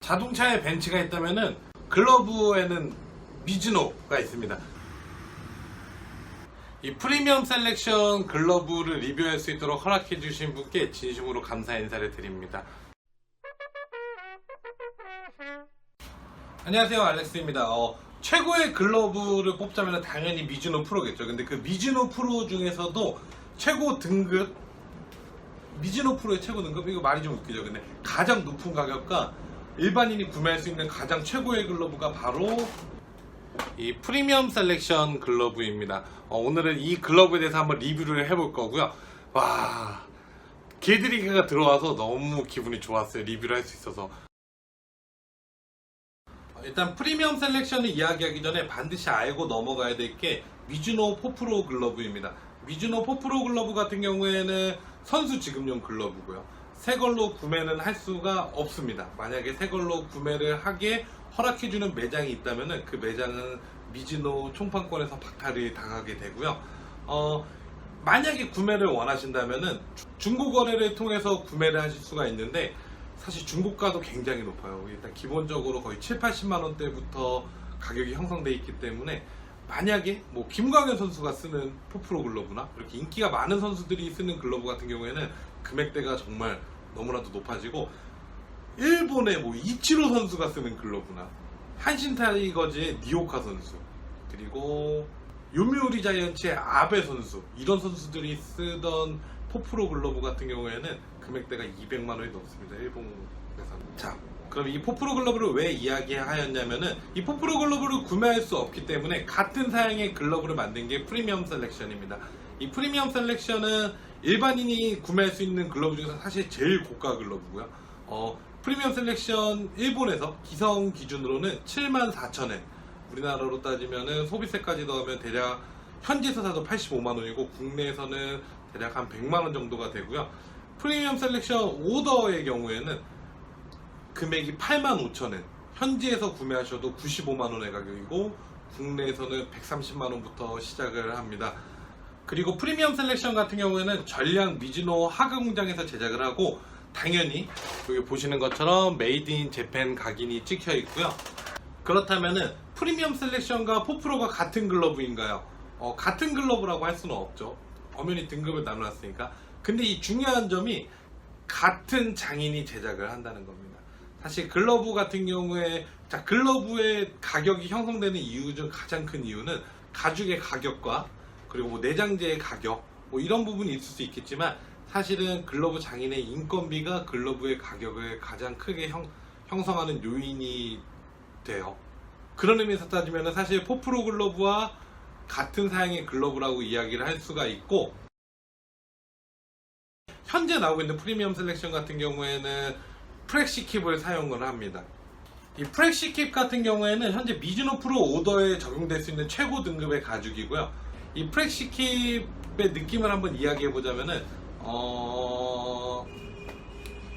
자동차에 벤츠가 있다면은 글러브에는 미즈노가 있습니다. 이 프리미엄 셀렉션 글러브를 리뷰할 수 있도록 허락해 주신 분께 진심으로 감사 인사를 드립니다. 안녕하세요, 알렉스입니다. 최고의 글러브를 뽑자면 당연히 미즈노 프로겠죠. 근데 그 미즈노 프로 중에서도 최고 등급, 미즈노 프로의 최고 등급, 이거 말이 좀 웃기죠. 근데 가장 높은 가격과 일반인이 구매할 수 있는 가장 최고의 글러브가 바로 이 프리미엄 셀렉션 글러브입니다. 오늘은 이 글러브에 대해서 한번 리뷰를 해볼 거고요. 와, 개드리그가 들어와서 너무 기분이 좋았어요. 리뷰를 할 수 있어서. 일단 프리미엄 셀렉션을 이야기하기 전에 반드시 알고 넘어가야 될 게 미즈노 4프로 글러브입니다. 미즈노 4프로 글러브 같은 경우에는 선수 지급용 글러브고요. 새 걸로 구매는 할 수가 없습니다. 만약에 새 걸로 구매를 하게 허락해주는 매장이 있다면 그 매장은 미즈노 총판권에서 박탈이 당하게 되고요. 만약에 구매를 원하신다면 중고 거래를 통해서 구매를 하실 수가 있는데 사실 중고가도 굉장히 높아요. 일단 기본적으로 거의 7, 80만 원대부터 가격이 형성되어 있기 때문에 만약에 뭐 김광현 선수가 쓰는 4프로 글러브나 이렇게 인기가 많은 선수들이 쓰는 글러브 같은 경우에는 금액대가 정말 너무나도 높아지고, 일본의 뭐 이치로 선수가 쓰는 글러브나 한신 타이거즈의 니오카 선수, 그리고 요미우리 자이언츠의 아베 선수, 이런 선수들이 쓰던 4프로 글러브 같은 경우에는 금액대가 200만 원이 넘습니다. 일본에서. 자, 그럼 이 4프로 글러브를 왜 이야기하였냐면은 이 4프로 글러브를 구매할 수 없기 때문에 같은 사양의 글러브를 만든 게 프리미엄 셀렉션입니다. 이 프리미엄 셀렉션은 일반인이 구매할 수 있는 글러브 중에서 사실 제일 고가 글러브고요. 프리미엄 셀렉션 일본에서 기성 기준으로는 74,000엔, 우리나라로 따지면은 소비세까지 넣으면 대략 현지에서 사도 85만 원이고 국내에서는 대략 한 100만 원 정도가 되고요. 프리미엄 셀렉션 오더의 경우에는 금액이 85,000엔, 현지에서 구매하셔도 95만 원의 가격이고 국내에서는 130만 원부터 시작을 합니다. 그리고 프리미엄 셀렉션 같은 경우에는 전량 미즈노 하가 공장에서 제작을 하고, 당연히 여기 보시는 것처럼 메이드 인 재팬 각인이 찍혀 있고요. 그렇다면은 프리미엄 셀렉션과 4프로가 같은 글러브인가요? 같은 글러브라고 할 수는 없죠. 엄연히 등급을 나눠놨으니까. 근데 이 중요한 점이 같은 장인이 제작을 한다는 겁니다. 사실 글러브 같은 경우에, 자, 글러브의 가격이 형성되는 이유 중 가장 큰 이유는 가죽의 가격과 그리고 뭐 내장재의 가격, 뭐 이런 부분이 있을 수 있겠지만 사실은 글러브 장인의 인건비가 글러브의 가격을 가장 크게 형성하는 요인이 돼요. 그런 의미에서 따지면 사실 4프로 글러브와 같은 사양의 글러브라고 이야기를 할 수가 있고, 현재 나오고 있는 프리미엄 셀렉션 같은 경우에는 프렉시 킵을 사용을 합니다. 이 프렉시 킵 같은 경우에는 현재 미즈노 프로 오더에 적용될 수 있는 최고 등급의 가죽이고요. 이 프렉시 킵의 느낌을 한번 이야기해 보자면은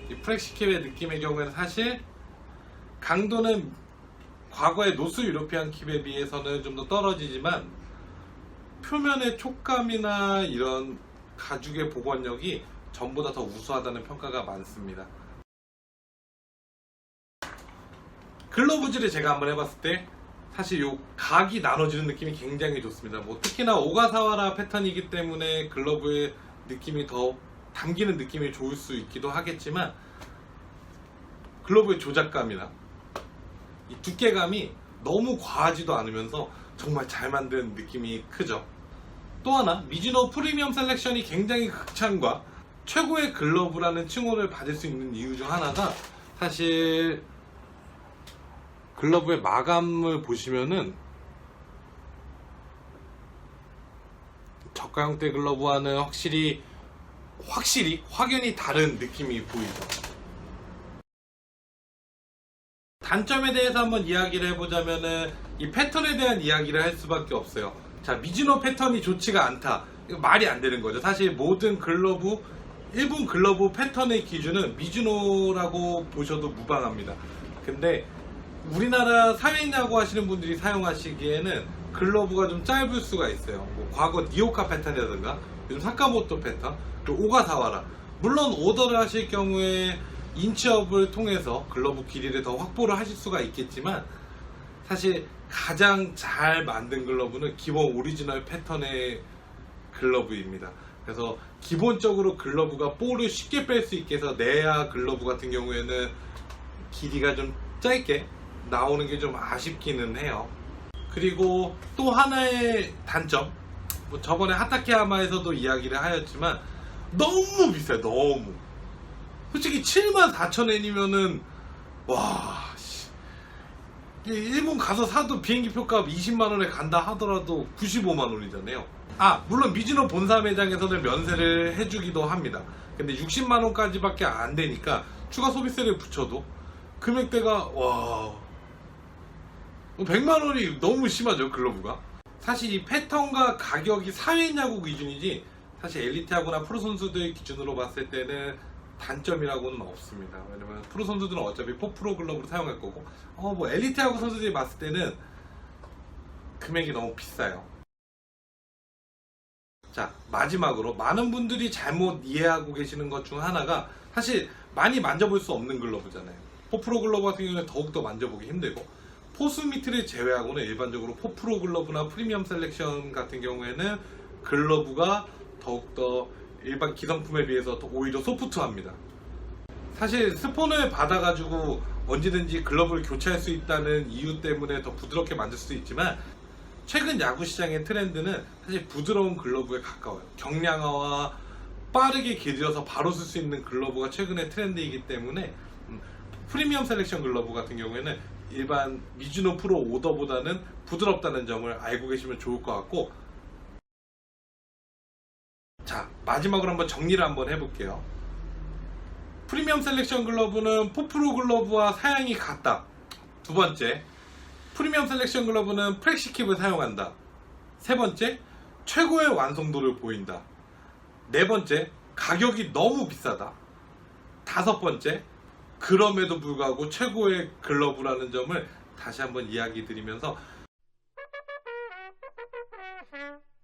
이 프렉시 킵의 느낌의 경우에는 사실 강도는 과거의 노스 유로피안 킵에 비해서는 좀 더 떨어지지만 표면의 촉감이나 이런 가죽의 복원력이 전보다 더 우수하다는 평가가 많습니다. 글러브질을 제가 한번 해봤을 때 사실 요 각이 나눠지는 느낌이 굉장히 좋습니다. 뭐 특히나 오가사와라 패턴이기 때문에 글러브의 느낌이 더 담기는 느낌이 좋을 수 있기도 하겠지만, 글러브의 조작감이나 이 두께감이 너무 과하지도 않으면서 정말 잘 만든 느낌이 크죠. 또 하나, 미즈노 프리미엄 셀렉션이 굉장히 극찬과 최고의 글러브라는 칭호를 받을 수 있는 이유 중 하나가, 사실 글러브의 마감을 보시면은 저가 형태 글러브와는 확실히 확연히 다른 느낌이 보이죠. 단점에 대해서 한번 이야기를 해보자면은 이 패턴에 대한 이야기를 할 수밖에 없어요. 자, 미즈노 패턴이 좋지가 않다, 이거 말이 안 되는 거죠. 사실 모든 글러브, 일본 글러브 패턴의 기준은 미즈노라고 보셔도 무방합니다. 근데 우리나라 사회인야구 하시는 분들이 사용하시기에는 글러브가 좀 짧을 수가 있어요. 뭐 과거 니오카 패턴이라든가 요즘 사카모토 패턴, 그리고 오가사와라, 물론 오더를 하실 경우에 인치업을 통해서 글러브 길이를 더 확보를 하실 수가 있겠지만, 사실 가장 잘 만든 글러브는 기본 오리지널 패턴의 글러브입니다. 그래서 기본적으로 글러브가 볼을 쉽게 뺄 수 있게 해서 내야 글러브 같은 경우에는 길이가 좀 짧게 나오는 게 좀 아쉽기는 해요. 그리고 또 하나의 단점, 뭐 저번에 하타케야마에서도 이야기를 하였지만 너무 비싸요. 너무. 솔직히 74,000엔이면은 와 씨. 일본 가서 사도 비행기 표값 20만원에 간다 하더라도 95만원이잖아요. 물론 미즈노 본사 매장에서는 면세를 해주기도 합니다. 근데 60만원까지밖에 안 되니까 추가 소비세를 붙여도 금액대가 100만원이 너무 심하죠, 글러브가. 사실 이 패턴과 가격이 사회냐고 기준이지, 사실 엘리트하거나 프로 선수들 기준으로 봤을 때는 단점이라고는 없습니다. 왜냐면 프로 선수들은 어차피 포프로 글러브를 사용할 거고, 뭐 엘리트하고 선수들이 봤을 때는 금액이 너무 비싸요. 자, 마지막으로 많은 분들이 잘못 이해하고 계시는 것 중 하나가, 사실 많이 만져볼 수 없는 글러브잖아요. 포프로 글러브 같은 경우는 더욱더 만져보기 힘들고, 포스미트를 제외하고는 일반적으로 포프로 글러브나 프리미엄 셀렉션 같은 경우에는 글러브가 더욱더 일반 기성품에 비해서 오히려 소프트합니다. 사실 스폰을 받아가지고 언제든지 글러브를 교체할 수 있다는 이유 때문에 더 부드럽게 만들 수도 있지만, 최근 야구 시장의 트렌드는 사실 부드러운 글러브에 가까워요. 경량화와 빠르게 길들여서 바로 쓸 수 있는 글러브가 최근의 트렌드이기 때문에 프리미엄 셀렉션 글러브 같은 경우에는 일반 미즈노 프로 오더보다는 부드럽다는 점을 알고 계시면 좋을 것 같고, 자, 마지막으로 한번 정리를 한번 해볼게요. 프리미엄 셀렉션 글러브는 포프로 글러브와 사양이 같다. 두 번째, 프리미엄 셀렉션 글러브는 프렉시킵을 사용한다. 세 번째, 최고의 완성도를 보인다. 네 번째, 가격이 너무 비싸다. 다섯 번째, 그럼에도 불구하고 최고의 글러브라는 점을 다시 한번 이야기 드리면서,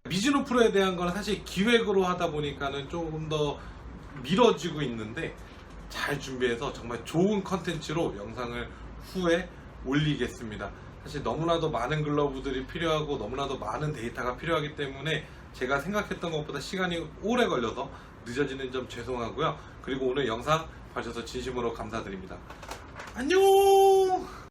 미즈노 프로에 대한 거는 사실 기획으로 하다 보니까는 조금 더 미뤄지고 있는데, 잘 준비해서 정말 좋은 컨텐츠로 영상을 후에 올리겠습니다. 사실 너무나도 많은 글러브들이 필요하고 너무나도 많은 데이터가 필요하기 때문에 제가 생각했던 것보다 시간이 오래 걸려서 늦어지는 점 죄송하고요. 그리고 오늘 영상 봐주셔서 진심으로 감사드립니다. 안녕.